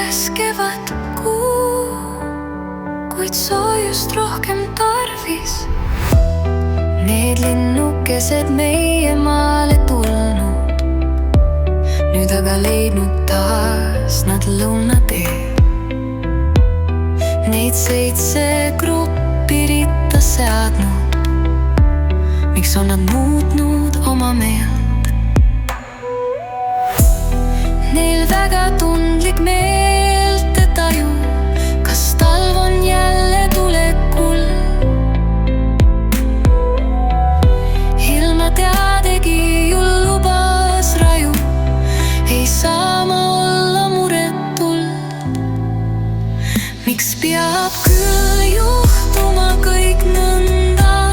käskevad kuu, kuid soojust rohkem tarvis. Need linnukesed meie maale tulnud, nüüd aga leidnud taas nad lõunatee. Neid 7 gruppi ritta seadnud, miks on nad muutnud oma meelt? Neil väga tundlik meeltetaju, kas talv on jälle tulekul. Ilma teadegi ju lubas raju, ei saa ma olla muretul. Miks peab küll juhtuma kõik nõnda,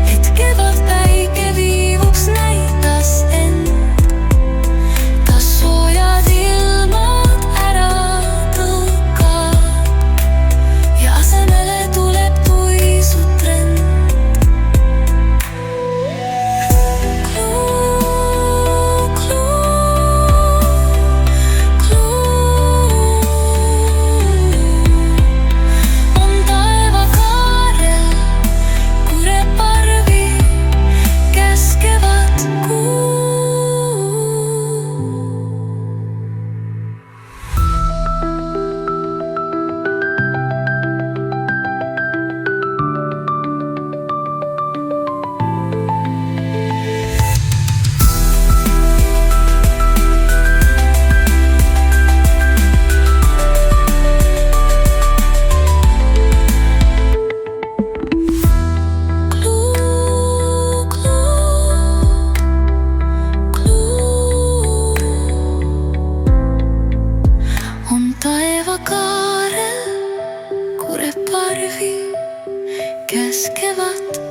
et kevadpäike viivuks näitas end? Ta soojad ilmad ära tõukab ja asemele tuleb puisutrend. Taevakaarel kureparvi käskevad